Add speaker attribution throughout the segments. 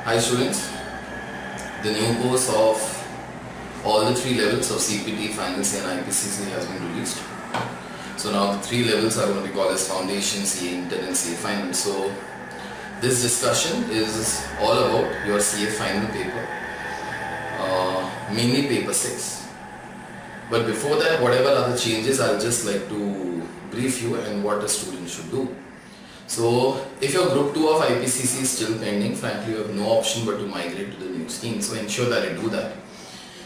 Speaker 1: Hi students, the new course of all the three levels of CPT, Final C and IPCC has been released. So now the three levels are going to be called as Foundation, CA Intern and CA Final. So this discussion is all about your CA Final paper, mainly paper 6. But before that, whatever other changes, I'll just like to brief you and what a student should do. So if your group 2 of IPCC is still pending, frankly you have no option but to migrate to the new scheme, so ensure that you do that.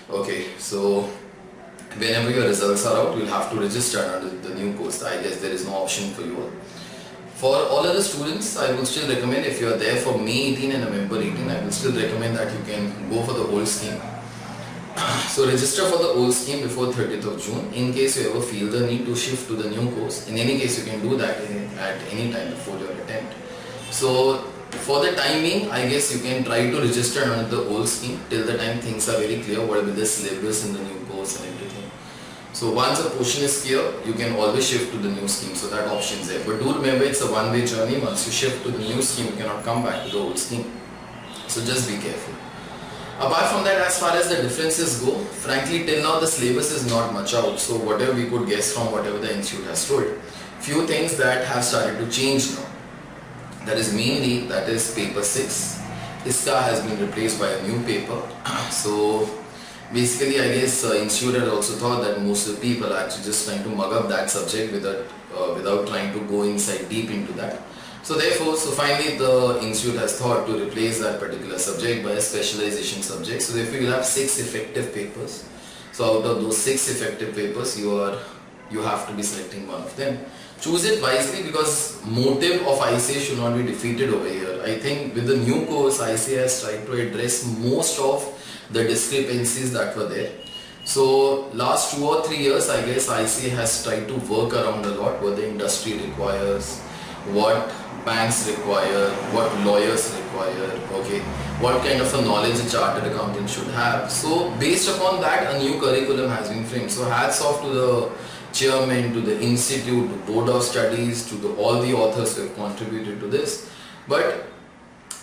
Speaker 1: Okay, so whenever your results are out, you'll have to register under the new course. I guess there is no option for you all. For all other students, I will still recommend, if you are there for May 18 and November 18, I will still recommend that you can go for the old scheme. So register for the old scheme before 30th of June in case you ever feel the need to shift to the new course. In any case, you can do that at any time before your attempt. So for the time being, I guess you can try to register under the old scheme till the time things are very clear, what will be the syllabus in the new course and everything. So once a portion is clear, you can always shift to the new scheme, so that option is there. But do remember, it's a one-way journey. Once you shift to the new scheme, you cannot come back to the old scheme. So just be careful. Apart from that, as far as the differences go, frankly till now the syllabus is not much out, so whatever we could guess from whatever the institute has told. Few things that have started to change now. That is mainly, that is paper 6. ISCA has been replaced by a new paper. So basically I guess institute had also thought that most of the people are actually just trying to mug up that subject without trying to go inside deep into that. So therefore, finally the institute has thought to replace that particular subject by a specialization subject. So therefore you have 6 effective papers. So out of those 6 effective papers, you have to be selecting one of them. Choose it wisely, because motive of ICA should not be defeated over here. I think with the new course, ICA has tried to address most of the discrepancies that were there. So last 2 or 3 years, I guess ICA has tried to work around a lot what the industry requires, what banks require, what lawyers require, okay, what kind of a knowledge a chartered accountant should have. So based upon that, a new curriculum has been framed. So hats off to the chairman, to the institute, to board of studies, to all the authors who have contributed to this. But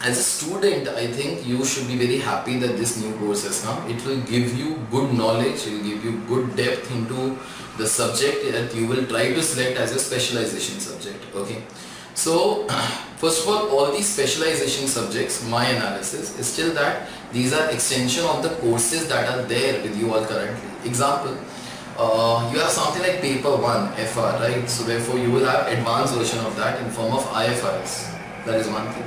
Speaker 1: as a student, I think you should be very happy that this new course has come. It will give you good knowledge, it will give you good depth into the subject that you will try to select as a specialization subject, okay. So first of all these specialization subjects, my analysis is still that these are extension of the courses that are there with you all currently. Example, you have something like paper 1 FR, right? So therefore you will have advanced version of that in form of IFRS. That is one thing.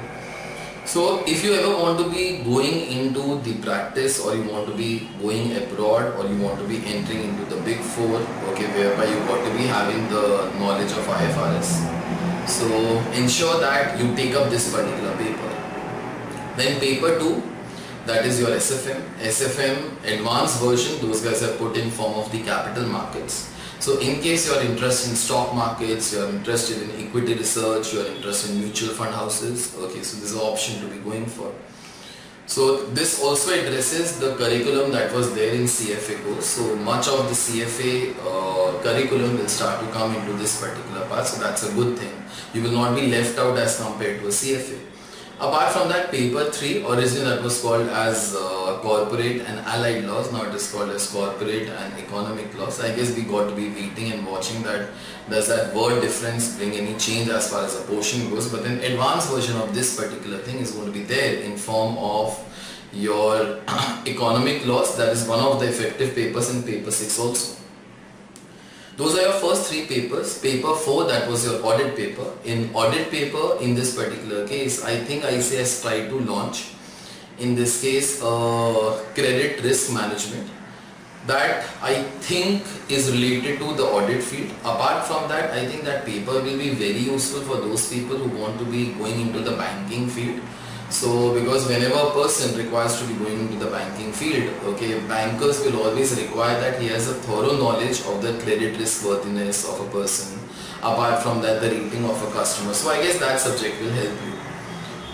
Speaker 1: So if you ever want to be going into the practice, or you want to be going abroad, or you want to be entering into the big 4, okay, whereby you got to be having the knowledge of IFRS. So ensure that you take up this particular paper. Then paper 2, that is your SFM advanced version, those guys have put in form of the capital markets. So in case you are interested in stock markets, you are interested in equity research, you are interested in mutual fund houses, okay, so this is an option to be going for. So this also addresses the curriculum that was there in CFA course. So much of the CFA curriculum will start to come into this particular part, so that's a good thing. You will not be left out as compared to a CFA. Apart from that, paper 3, originally that was called as corporate and allied laws, now it is called as corporate and economic laws. I guess we got to be waiting and watching that does that word difference bring any change as far as a portion goes. But an advanced version of this particular thing is going to be there in form of your economic laws. That is one of the effective papers in paper 6 also. Those are your first 3 papers. Paper 4, that was your audit paper. In audit paper, in this particular case, I think ICA has tried to launch, in this case, credit risk management. That I think is related to the audit field. Apart from that, I think that paper will be very useful for those people who want to be going into the banking field. So because whenever a person requires to be going into the banking field, okay, bankers will always require that he has a thorough knowledge of the credit risk worthiness of a person. Apart from that, the rating of a customer. So I guess that subject will help you.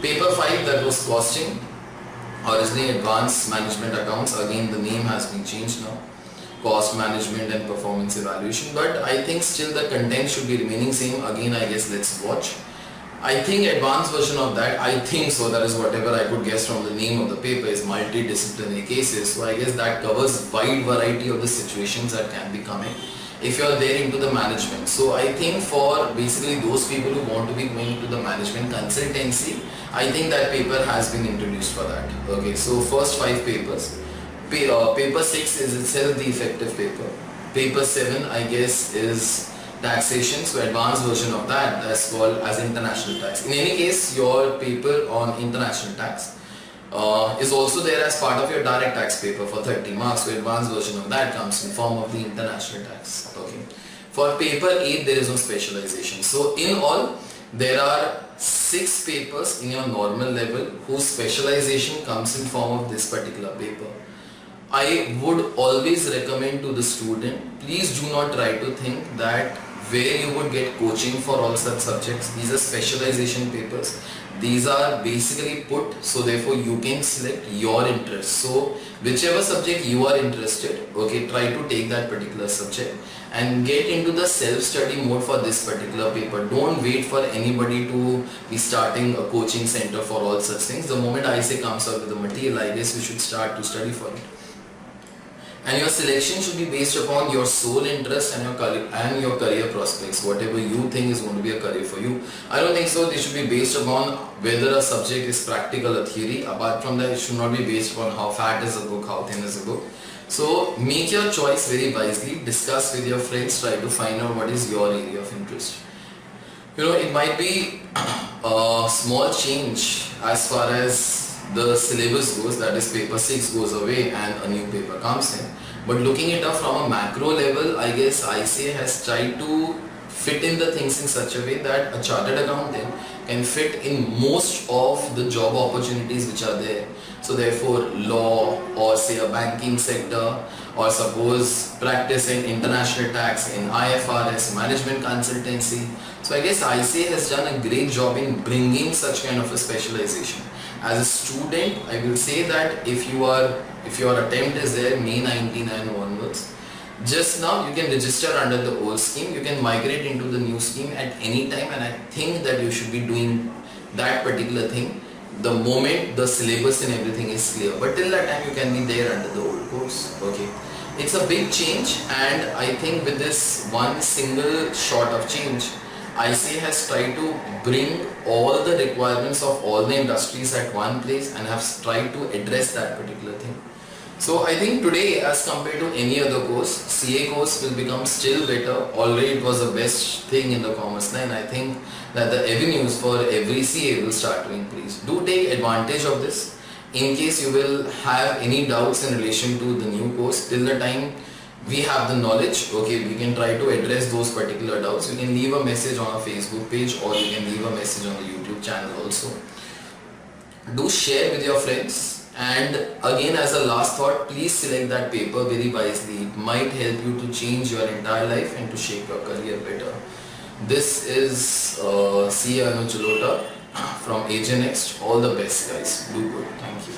Speaker 1: Paper 5, that was costing, originally advanced management accounts. Again, the name has been changed now. Cost management and performance evaluation. But I think still the content should be remaining same. Again, I guess let's watch. I think advanced version of that, I think so, that is whatever I could guess from the name of the paper, is multidisciplinary cases. So I guess that covers wide variety of the situations that can be coming if you are there into the management. So I think for basically those people who want to be going into the management consultancy, I think that paper has been introduced for that. Okay, so first 5 papers. Paper 6 is itself the effective paper. Paper 7 I guess is taxation, so advanced version of that, that's called as international tax. In any case, your paper on international tax is also there as part of your direct tax paper for 30 marks, so advanced version of that comes in form of the international tax. Okay. For paper 8 there is no specialization. So in all there are 6 papers in your normal level whose specialization comes in form of this particular paper. I would always recommend to the student, please do not try to think that where you would get coaching for all such subjects. These are specialization papers. These are basically put so therefore you can select your interest. So whichever subject you are interested, okay, try to take that particular subject and get into the self-study mode for this particular paper. Don't wait for anybody to be starting a coaching center for all such things. The moment ICA comes out with the material, I guess you should start to study for it. And your selection should be based upon your sole interest and your career prospects, whatever you think is going to be a career for you. I don't think so. They should be based upon whether a subject is practical or theory. Apart from that, it should not be based upon how fat is a book, how thin is a book. So make your choice very wisely, discuss with your friends, try to find out what is your area of interest. You know, it might be a small change as far as the syllabus goes, that is paper 6 goes away and a new paper comes in. But looking it up from a macro level, I guess ICA has tried to fit in the things in such a way that a chartered accountant can fit in most of the job opportunities which are there. So therefore law, or say a banking sector, or suppose practice in international tax, in IFRS, management consultancy. So I guess ICA has done a great job in bringing such kind of a specialization. As a student, I will say that if your attempt is there May 19 and onwards, just now you can register under the old scheme, you can migrate into the new scheme at any time, and I think that you should be doing that particular thing the moment the syllabus and everything is clear. But till that time you can be there under the old course. Okay. It's a big change, and I think with this one single shot of change, ICA has tried to bring all the requirements of all the industries at one place and have tried to address that particular thing. So I think today, as compared to any other course, CA course will become still better. Already it was the best thing in the commerce line. I think that the avenues for every CA will start to increase. Do take advantage of this. In case you will have any doubts in relation to the new course, till the time we have the knowledge, okay, we can try to address those particular doubts. You can leave a message on our Facebook page, or you can leave a message on the YouTube channel also. Do share with your friends, and again, as a last thought, please select that paper very wisely. It might help you to change your entire life and to shape your career better. This is CA Anuj Jalota from AJ Next. All the best, guys. Do good. Thank you.